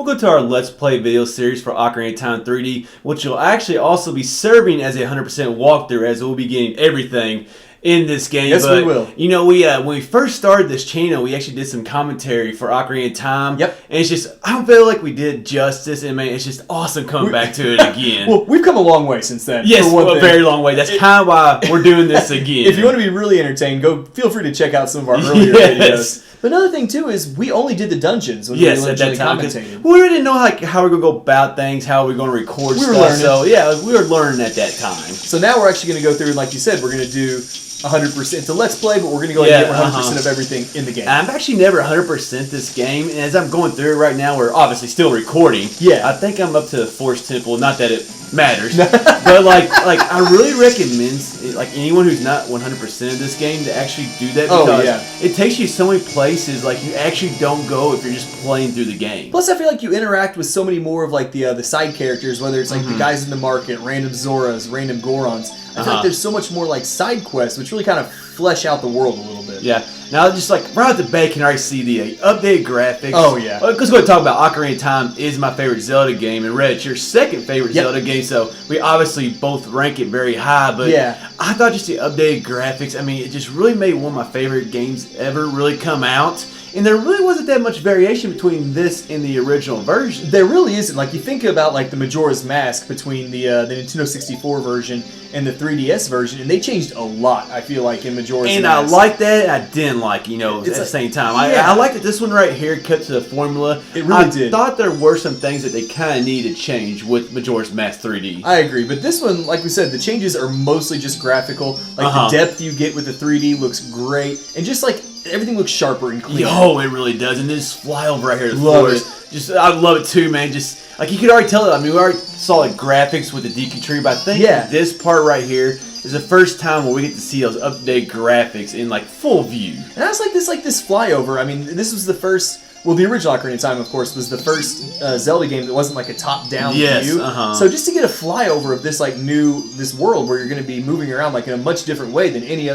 welcome to our Let's Play video series for Ocarina of Time 3D, which will actually also be serving as a 100% walkthrough, as we'll be getting everything in this game. Yes, we will. You know, when we first started this channel, we actually did some commentary for Ocarina of Time. Yep. And it's just, I don't feel like we did justice, and man, it's just awesome coming back to it again. Well, we've come a long way since then. Yes, a very long way. That's kind of why we're doing this again. If you want to be really entertained, feel free to check out some of our earlier videos. But another thing too is we only did the dungeons when we originally commentated. We didn't know how we're gonna go about things, how we're gonna record stuff. Learning. So yeah, we were learning at that time. So now we're actually gonna go through, and like you said, we're gonna do 100%. It's a Let's Play, but we're gonna go ahead and get 100% of everything in the game. I'm actually never 100% this game, and as I'm going through it right now, we're obviously still recording. Yeah. I think I'm up to the Force Temple. Not that it matters, but like I really recommend like anyone who's not 100% of this game to actually do that, because it takes you so many places like you actually don't go if you're just playing through the game. Plus, I feel like you interact with so many more of like the side characters, whether it's like the guys in the market, random Zoras, random Gorons. I feel like there's so much more like side quests, which really kind of flesh out the world a little bit. Yeah. Now, just like right out the bat, can already see the updated graphics. Oh yeah. Because we're going to talk about Ocarina of Time is my favorite Zelda game, and Red, it's your second favorite Zelda game, so we obviously both rank it very high. But I thought just the updated graphics, I mean, it just really made one of my favorite games ever really come out. And there really wasn't that much variation between this and the original version. There really isn't. Like, you think about like the Majora's Mask between the Nintendo 64 version and the 3DS version, and they changed a lot, I feel like, in Majora's Mask. And I like that, and I didn't like, at the same time. I like that this one right here cut to the formula. It really did. I thought there were some things that they kind of needed to change with Majora's Mask 3D. I agree, but this one, like we said, the changes are mostly just graphical. Like, the depth you get with the 3D looks great, and just like everything looks sharper and cleaner. Yo, it really does. And this flyover right here, the forest. Just, I love it too, man. Just like you could already tell it. I mean, we already saw the graphics with the Deku Tree, but I think this part right here is the first time where we get to see those updated graphics in like full view. And I was like this flyover. I mean, this was the first. Well, the original Ocarina of Time, of course, was the first Zelda game that wasn't like a top-down view. So just to get a flyover of this this world where you're going to be moving around like in a much different way than any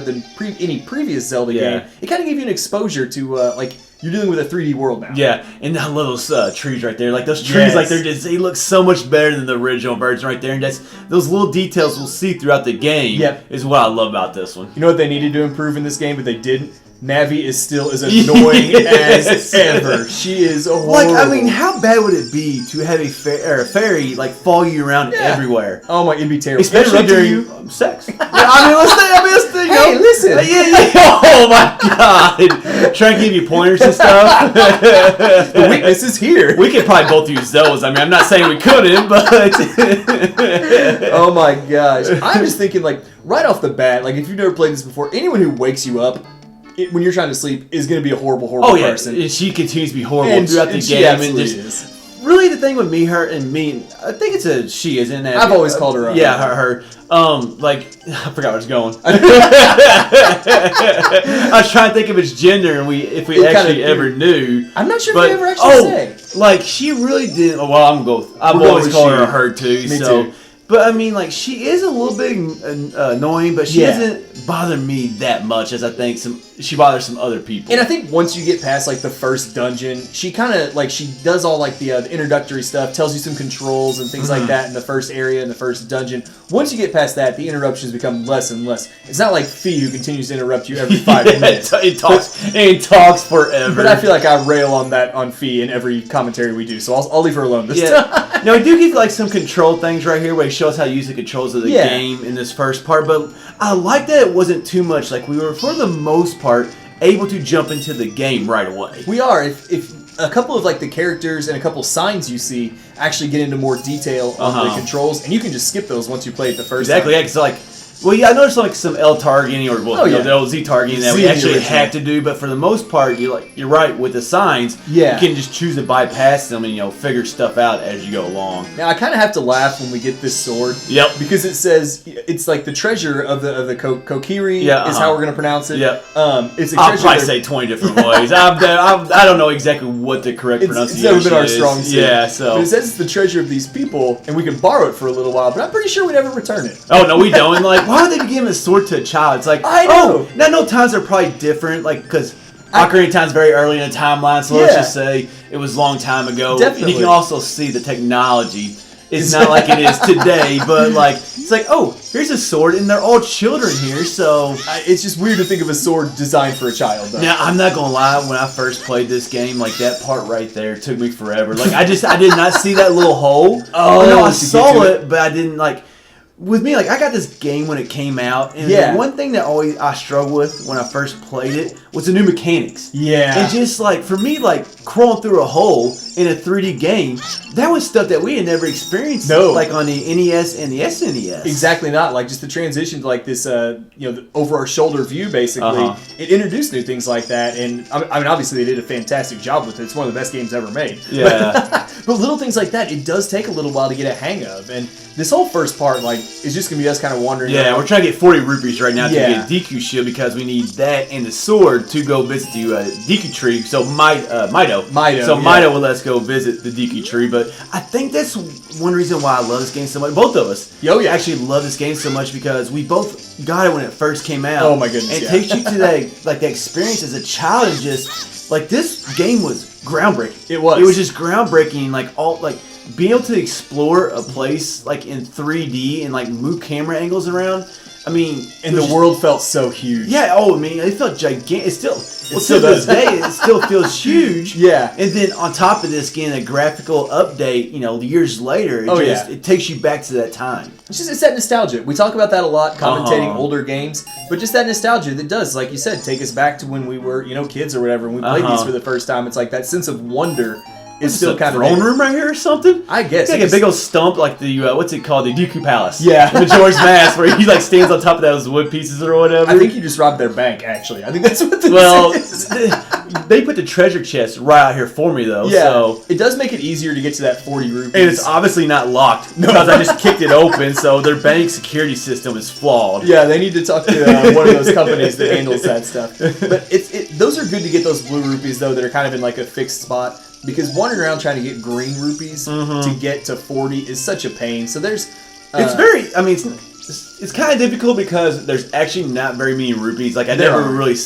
previous Zelda game, it kind of gave you an exposure to like you're dealing with a 3D world now. Yeah, and I love those trees right there. Like those trees, like they look so much better than the original version right there. And those little details we'll see throughout the game. Is what I love about this one. You know what they needed to improve in this game, but they didn't? Navi is still as annoying as ever. She is horrible. Like, I mean, how bad would it be to have a fairy like follow you around everywhere? Oh my, it'd be terrible. Especially during sex. let's think. Hey, listen. Oh my God. Trying to give you pointers and stuff. The weakness is here. We could probably both use those. I mean, I'm not saying we couldn't, but. Oh my gosh. I'm just thinking, like, right off the bat, like, if you've never played this before, anyone who wakes you up when you're trying to sleep is going to be a horrible person. And she continues to be horrible throughout the game. And just really the thing with her, I think it's a she, isn't it? I've always called her. Her. Like, I forgot where I was going. I was trying to think of its gender, and if we actually ever knew. I'm not sure if we ever actually say. Like, she really did. Well, I've always called her too. Me too. But I mean, like, she is a little bit annoying, but she doesn't bother me that much as I think she bothers some other people. And I think once you get past like the first dungeon, she kind of like she does all like the introductory stuff, tells you some controls and things like that in the first area, in the first dungeon. Once you get past that, the interruptions become less and less. It's not like Fee who continues to interrupt you every 5 minutes. It talks forever. But I feel like I rail on Fee in every commentary we do, so I'll leave her alone this time. Now we do get like some control things right here where he shows how to use the controls of the game in this first part, but I like that it wasn't too much. Like, we were for the most part able to jump into the game right away. We are. If a couple of like the characters and a couple signs you see actually get into more detail on the controls, and you can just skip those once you play it the first time. Exactly. Yeah, because like. Well, yeah, I noticed like some L targeting or the old Z targeting that we actually have to do, but for the most part, you're right with the signs. You can just choose to bypass them and figure stuff out as you go along. Now I kind of have to laugh when we get this sword. Yep. Because it says it's like the treasure of the Kokiri is how we're gonna pronounce it. Yep. It's a treasure. I'll probably say 20 different ways. I don't know exactly what the correct pronunciation is. It's never been our strong suit. Yeah. So. But it says it's the treasure of these people, and we can borrow it for a little while, but I'm pretty sure we never return it. Oh no, we don't. And like, why would they be giving a sword to a child? It's like, I know. Now, no times are probably different, like, because Ocarina of Time's very early in the timeline, so let's just say it was a long time ago. Definitely. And you can also see the technology. It's not like it is today, but like it's like, oh, here's a sword, and they're all children here, so it's just weird to think of a sword designed for a child. Though. Now, I'm not gonna lie, when I first played this game, like that part right there took me forever. Like I did not see that little hole. Oh, no, I saw it, but I didn't like. With me, like I got this game when it came out, and the one thing that always I struggled with when I first played it was the new mechanics. Yeah, and just like for me, like crawling through a hole in a 3D game, that was stuff that we had never experienced. No, like on the NES and the SNES. Exactly not. Like just the transition to like this, the over our shoulder view. Basically, it introduced new things like that, and I mean, obviously they did a fantastic job with it. It's one of the best games ever made. Yeah, but little things like that, it does take a little while to get a hang of, and this whole first part, like, is just gonna be us kind of wandering. Yeah, around. we're trying to get 40 rupees right now to get Deku Shield because we need that and the sword to go visit the Deku Tree. So Mido. So Mido will let us go visit the Deku Tree. But I think that's one reason why I love this game so much. Both of us actually love this game so much because we both got it when it first came out. Oh my goodness! And it takes you to that experience as a child and just like this game was groundbreaking. It was. It was just groundbreaking. Being able to explore a place like in 3D and like move camera angles around, I mean, and the world felt so huge. Yeah, I mean, it felt gigantic. It still to this day, it still feels huge. Yeah. And then on top of this, getting a graphical update, years later, it takes you back to that time. It's that nostalgia. We talk about that a lot, commentating older games, but just that nostalgia that does, like you said, take us back to when we were, kids or whatever, and we played these for the first time. It's like that sense of wonder. It's still kind of throne room right here or something. I guess it's like a big old stump, like the what's it called, the Deku Palace. Yeah, the Majora's Mask, where he like stands on top of those wood pieces or whatever. I think you just robbed their bank. Actually, I think that's what this is. They put the treasure chest right out here for me though. Yeah, so it does make it easier to get to that 40 rupees. And it's obviously not locked because I just kicked it open. So their bank security system is flawed. Yeah, they need to talk to one of those companies that handles that stuff. But those are good to get those blue rupees though that are kind of in like a fixed spot. Because wandering around trying to get green rupees to get to 40 is such a pain. So there's... it's very... I mean, it's kind of difficult because there's actually not very many rupees. Like, I never really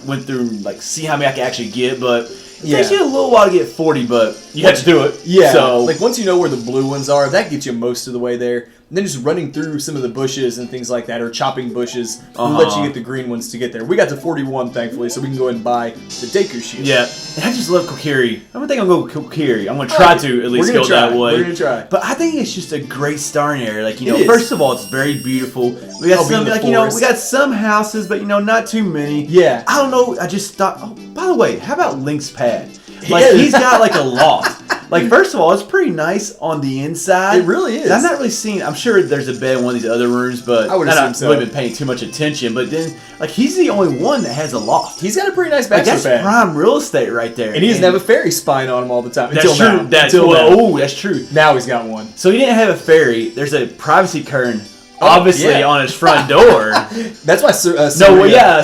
went through, see how many I can actually get. But it takes you a little while to get 40, but you have to do it. Yeah. So, like, once you know where the blue ones are, that gets you most of the way there. And then just running through some of the bushes and things like that, or chopping bushes, will let you get the green ones to get there. We got to 41, thankfully, so we can go ahead and buy the Deku Shield. Yeah, and I just love Kokiri. I don't think I'm going to go with Kokiri. I'm going to try to at least go that way. We're going to try. But I think it's just a great starting area. Like, first of all, it's very beautiful. We got some, we got some houses, but, not too many. Yeah. I don't know, I just thought, oh, by the way, how about Link's pad? Like, he's got, like, a loft. Like, first of all, it's pretty nice on the inside. It really is. I'm not really seeing... I'm sure there's a bed in one of these other rooms, but I would assume so. I've really been paying too much attention. But then, like, he's the only one that has a loft. He's got a pretty nice bachelor pad. That's prime real estate right there. And he doesn't have a fairy spine on him all the time. That's true. That's true. Now he's got one. So he didn't have a fairy. There's a privacy curtain. Obviously on his front door. That's why Saria.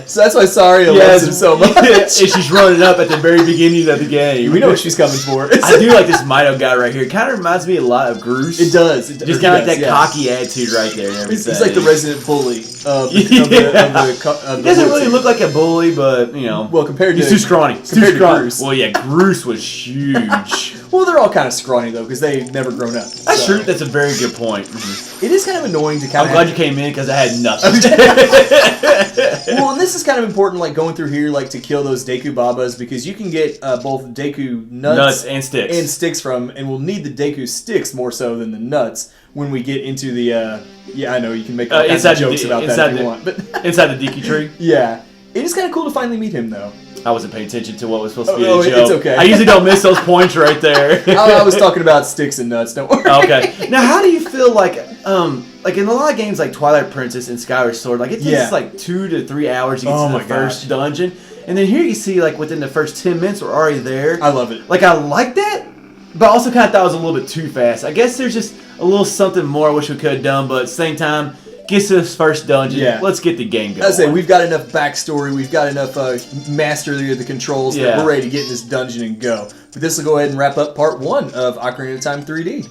So that's why Saria loves him so much. And she's running up at the very beginning of the game. We know what she's coming for. I do like this Mido guy right here. It kind of reminds me a lot of Groose. It does. Just kind of like that cocky attitude right there and everything. He's like the resident bully of the He doesn't really look like a bully, but, Well, compared to... He's too scrawny. Compared to Groose. Well, yeah, Groose was huge. Well, they're all kind of scrawny, though, because they've never grown up. That's true. That's a very good point. It is kind of annoying to kind of... I'm glad you came in, because I had nothing. Well, and this is kind of important, like, going through here, like, to kill those Deku Babas, because you can get both Deku nuts and sticks. And we'll need the Deku sticks more so than the nuts when we get into the... yeah, I know, you can make all kinds of jokes about that if you want. But inside the Deku Tree? Yeah. It is kind of cool to finally meet him, though. I wasn't paying attention to what was supposed to be a joke. It's okay. I usually don't miss those points right there. I was talking about sticks and nuts. Don't worry. Okay. Now, how do you feel like in a lot of games like Twilight Princess and Skyward Sword, like it takes like 2 to 3 hours to get to the first dungeon, and then here you see like within the first 10 minutes we're already there. I love it. Like I like that, but I also kind of thought it was a little bit too fast. I guess there's just a little something more I wish we could have done, but at the same time. Gets to this first dungeon. Yeah. Let's get the game going. I say we've got enough backstory. We've got enough mastery of the controls that we're ready to get in this dungeon and go. But this will go ahead and wrap up part 1 of Ocarina of Time 3D.